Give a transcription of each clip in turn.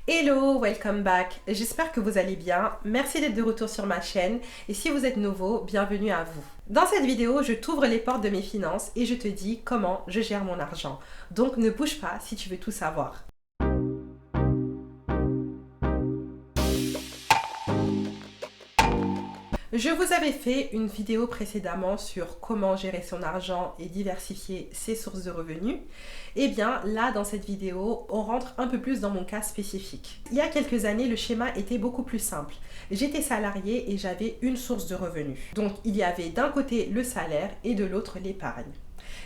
Hello, welcome back. J'espère que vous allez bien. Merci d'être de retour sur ma chaîne et si vous êtes nouveau, bienvenue à vous. Dans cette vidéo, je t'ouvre les portes de mes finances et je te dis comment je gère mon argent. Donc ne bouge pas si tu veux tout savoir. Je vous avais fait une vidéo précédemment sur comment gérer son argent et diversifier ses sources de revenus. Et bien là, dans cette vidéo, on rentre un peu plus dans mon cas spécifique. Il y a quelques années, le schéma était beaucoup plus simple. J'étais salariée et j'avais une source de revenus. Donc il y avait d'un côté le salaire et de l'autre l'épargne.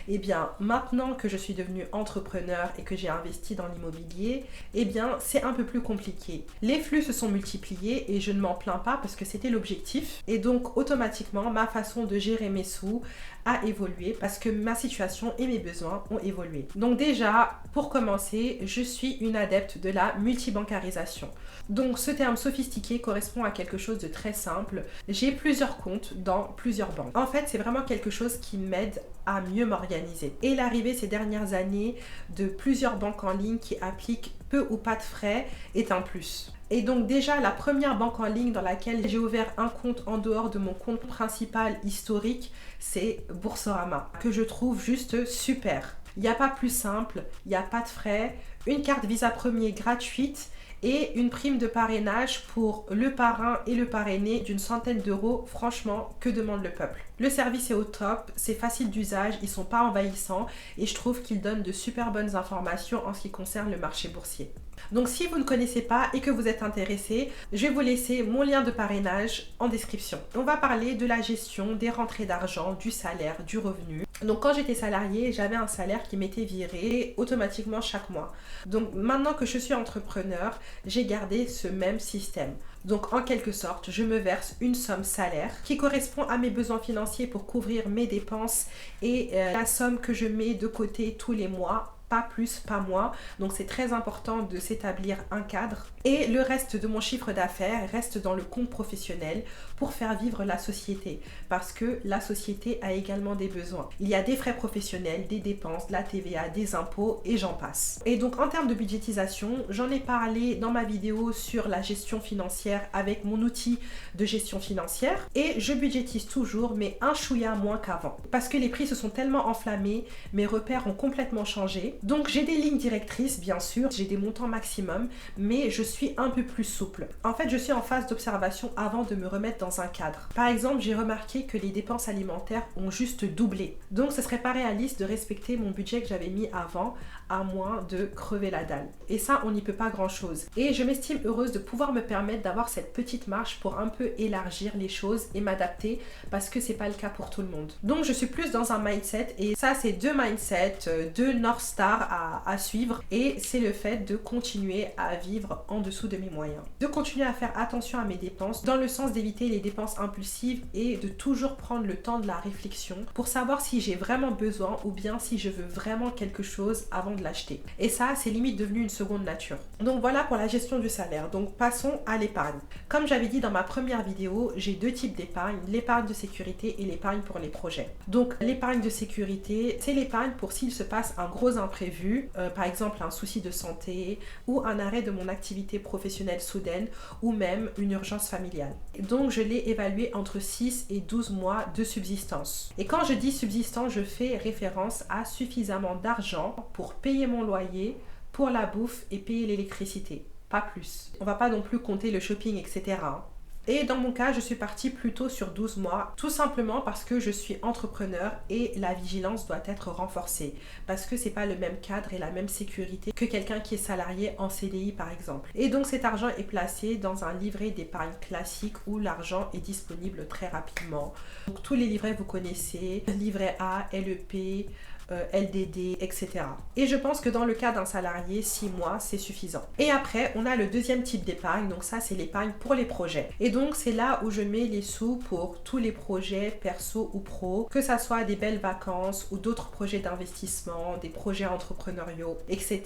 Eh bien, maintenant que je suis devenue entrepreneur et que j'ai investi dans l'immobilier, eh bien, c'est un peu plus compliqué. Les flux se sont multipliés et je ne m'en plains pas parce que c'était l'objectif. Et donc, automatiquement, ma façon de gérer mes sous a évolué parce que ma situation et mes besoins ont évolué. Donc déjà, pour commencer, je suis une adepte de la multibancarisation. Donc ce terme sophistiqué correspond à quelque chose de très simple. J'ai plusieurs comptes dans plusieurs banques. En fait, c'est vraiment quelque chose qui m'aide à mieux m'organiser. Et l'arrivée ces dernières années de plusieurs banques en ligne qui appliquent peu ou pas de frais est un plus. Et donc déjà, la première banque en ligne dans laquelle j'ai ouvert un compte en dehors de mon compte principal historique, c'est Boursorama, que je trouve juste super. Il n'y a pas plus simple, il n'y a pas de frais, une carte Visa Premier gratuite et une prime de parrainage pour le parrain et le parrainé d'une centaine d'euros. Franchement, que demande le peuple? Le service est au top, c'est facile d'usage, ils sont pas envahissants et je trouve qu'ils donnent de super bonnes informations en ce qui concerne le marché boursier. Donc si vous ne connaissez pas et que vous êtes intéressé, je vais vous laisser mon lien de parrainage en description. On va parler de la gestion des rentrées d'argent, du salaire, du revenu. Donc quand j'étais salariée, j'avais un salaire qui m'était viré automatiquement chaque mois. Donc maintenant que je suis entrepreneur, j'ai gardé ce même système. Donc en quelque sorte, je me verse une somme salaire qui correspond à mes besoins financiers pour couvrir mes dépenses et la somme que je mets de côté tous les mois. Pas plus, pas moins. Donc c'est très important de s'établir un cadre. Et le reste de mon chiffre d'affaires reste dans le compte professionnel pour faire vivre la société. Parce que la société a également des besoins. Il y a des frais professionnels, des dépenses, de la TVA, des impôts et j'en passe. Et donc en termes de budgétisation, j'en ai parlé dans ma vidéo sur la gestion financière avec mon outil de gestion financière. Et je budgétise toujours, mais un chouïa moins qu'avant. Parce que les prix se sont tellement enflammés, mes repères ont complètement changé. Donc j'ai des lignes directrices, bien sûr, j'ai des montants maximum, mais je suis un peu plus souple. En fait, je suis en phase d'observation avant de me remettre dans un cadre. Par exemple, j'ai remarqué que les dépenses alimentaires ont juste doublé. Donc ce serait pas réaliste de respecter mon budget que j'avais mis avant, à moins de crever la dalle. Et ça, on n'y peut pas grand-chose. Et je m'estime heureuse de pouvoir me permettre d'avoir cette petite marge pour un peu élargir les choses et m'adapter, parce que c'est pas le cas pour tout le monde. Donc je suis plus dans un mindset, et ça c'est deux mindsets, deux North Star à suivre, et c'est le fait de continuer à vivre en dessous de mes moyens. De continuer à faire attention à mes dépenses, dans le sens d'éviter les dépenses impulsives et de toujours prendre le temps de la réflexion pour savoir si j'ai vraiment besoin ou bien si je veux vraiment quelque chose avant de l'acheter. Et ça, c'est limite devenu une seconde nature. Donc voilà pour la gestion du salaire. Donc passons à l'épargne. Comme j'avais dit dans ma première vidéo, j'ai deux types d'épargne, l'épargne de sécurité et l'épargne pour les projets. Donc l'épargne de sécurité, c'est l'épargne pour s'il se passe un gros imprévu, par exemple un souci de santé ou un arrêt de mon activité professionnelle soudaine ou même une urgence familiale. Donc je l'ai évalué entre 6 et 12 mois de subsistance. Et quand je dis subsistance, je fais référence à suffisamment d'argent pour payer mon loyer, pour la bouffe et payer l'électricité. Pas plus. On va pas non plus compter le shopping, etc. Et dans mon cas, je suis partie plutôt sur 12 mois, tout simplement parce que je suis entrepreneur et la vigilance doit être renforcée. Parce que c'est pas le même cadre et la même sécurité que quelqu'un qui est salarié en CDI par exemple. Et donc cet argent est placé dans un livret d'épargne classique où l'argent est disponible très rapidement. Donc tous les livrets vous connaissez, livret A, LEP, LDD, etc. Et je pense que dans le cas d'un salarié, 6 mois, c'est suffisant. Et après, on a le deuxième type d'épargne, donc ça c'est l'épargne pour les projets. Et donc c'est là où je mets les sous pour tous les projets perso ou pro, que ça soit des belles vacances ou d'autres projets d'investissement, des projets entrepreneuriaux, etc.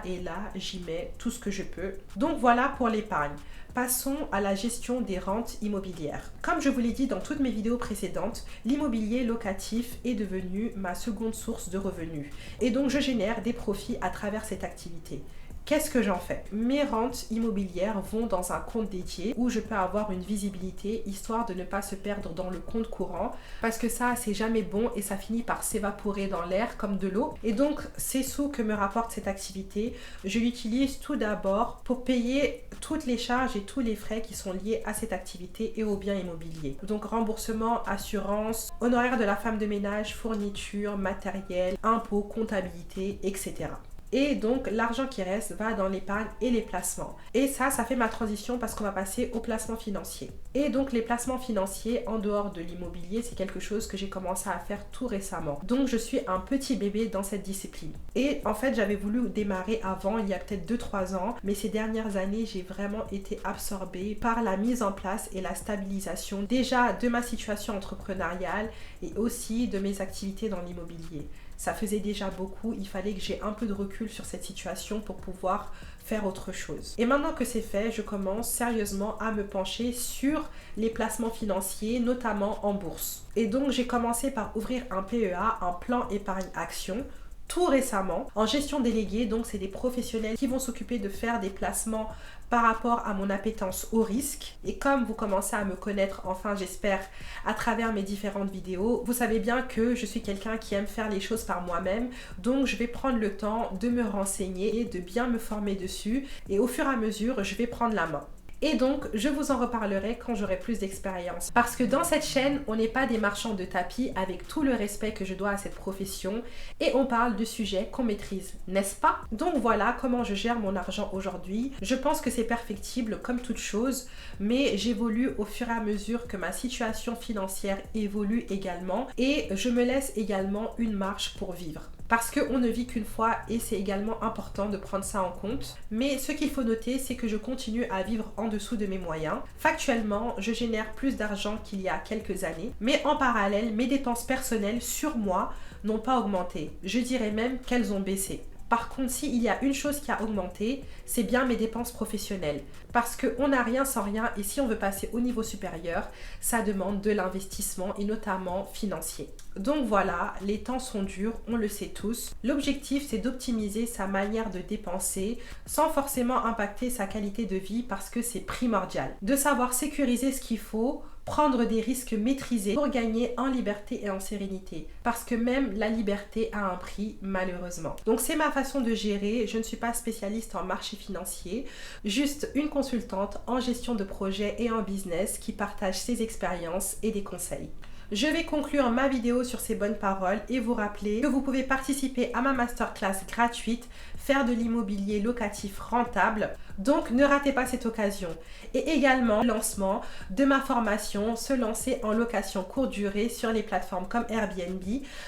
Et là, j'y mets tout ce que je peux. Donc voilà pour l'épargne. Passons à la gestion des rentes immobilières. Comme je vous l'ai dit dans toutes mes vidéos précédentes, l'immobilier locatif est devenu ma seconde source de revenus. Et donc je génère des profits à travers cette activité. Qu'est-ce que j'en fais? Mes rentes immobilières vont dans un compte dédié où je peux avoir une visibilité histoire de ne pas se perdre dans le compte courant parce que ça, c'est jamais bon et ça finit par s'évaporer dans l'air comme de l'eau. Et donc, ces sous que me rapporte cette activité, je l'utilise tout d'abord pour payer toutes les charges et tous les frais qui sont liés à cette activité et aux biens immobiliers. Donc, remboursement, assurance, honoraires de la femme de ménage, fourniture, matériel, impôts, comptabilité, etc. Et donc, l'argent qui reste va dans l'épargne et les placements. Et ça fait ma transition parce qu'on va passer aux placements financiers. Et donc, les placements financiers, en dehors de l'immobilier, c'est quelque chose que j'ai commencé à faire tout récemment. Donc, je suis un petit bébé dans cette discipline. Et en fait, j'avais voulu démarrer avant, il y a peut-être 2-3 ans. Mais ces dernières années, j'ai vraiment été absorbée par la mise en place et la stabilisation déjà de ma situation entrepreneuriale et aussi de mes activités dans l'immobilier. Ça faisait déjà beaucoup, il fallait que j'ai un peu de recul sur cette situation pour pouvoir faire autre chose. Et maintenant que c'est fait, je commence sérieusement à me pencher sur les placements financiers, notamment en bourse. Et donc j'ai commencé par ouvrir un PEA, un plan épargne action, tout récemment, en gestion déléguée. Donc c'est des professionnels qui vont s'occuper de faire des placements par rapport à mon appétence au risque. Et comme vous commencez à me connaître, enfin j'espère, à travers mes différentes vidéos, vous savez bien que je suis quelqu'un qui aime faire les choses par moi-même. Donc je vais prendre le temps de me renseigner et de bien me former dessus. Et au fur et à mesure, je vais prendre la main. Et donc, je vous en reparlerai quand j'aurai plus d'expérience. Parce que dans cette chaîne, on n'est pas des marchands de tapis avec tout le respect que je dois à cette profession. Et on parle de sujets qu'on maîtrise, n'est-ce pas? Donc voilà comment je gère mon argent aujourd'hui. Je pense que c'est perfectible comme toute chose, mais j'évolue au fur et à mesure que ma situation financière évolue également. Et je me laisse également une marge pour vivre. Parce qu'on ne vit qu'une fois et c'est également important de prendre ça en compte. Mais ce qu'il faut noter, c'est que je continue à vivre en dessous de mes moyens. Factuellement, je génère plus d'argent qu'il y a quelques années. Mais en parallèle, mes dépenses personnelles sur moi n'ont pas augmenté. Je dirais même qu'elles ont baissé. Par contre, s'il y a une chose qui a augmenté, c'est bien mes dépenses professionnelles. Parce qu'on n'a rien sans rien et si on veut passer au niveau supérieur, ça demande de l'investissement et notamment financier. Donc voilà, les temps sont durs, on le sait tous. L'objectif, c'est d'optimiser sa manière de dépenser sans forcément impacter sa qualité de vie parce que c'est primordial. De savoir sécuriser ce qu'il faut, prendre des risques maîtrisés pour gagner en liberté et en sérénité. Parce que même la liberté a un prix, malheureusement. Donc c'est ma façon de gérer. Je ne suis pas spécialiste en marché financier, juste une consultante en gestion de projet et en business qui partage ses expériences et des conseils. Je vais conclure ma vidéo sur ces bonnes paroles et vous rappeler que vous pouvez participer à ma masterclass gratuite, faire de l'immobilier locatif rentable. Donc ne ratez pas cette occasion. Et également le lancement de ma formation Se lancer en location courte durée sur les plateformes comme Airbnb.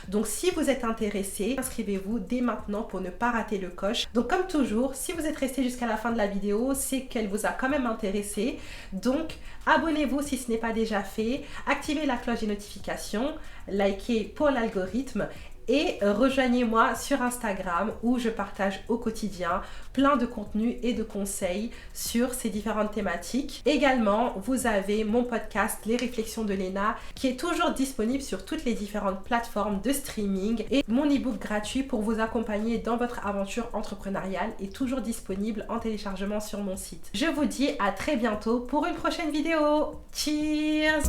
Donc si vous êtes intéressé, inscrivez-vous dès maintenant pour ne pas rater le coche. Donc comme toujours, si vous êtes resté jusqu'à la fin de la vidéo, c'est qu'elle vous a quand même intéressé. Donc abonnez-vous si ce n'est pas déjà fait, activez la cloche des notifications, likez pour l'algorithme et rejoignez-moi sur Instagram où je partage au quotidien plein de contenus et de conseils sur ces différentes thématiques. Également, vous avez mon podcast Les Réflexions de Léna qui est toujours disponible sur toutes les différentes plateformes de streaming et mon e-book gratuit pour vous accompagner dans votre aventure entrepreneuriale est toujours disponible en téléchargement sur mon site. Je vous dis à très bientôt pour une prochaine vidéo. Cheers!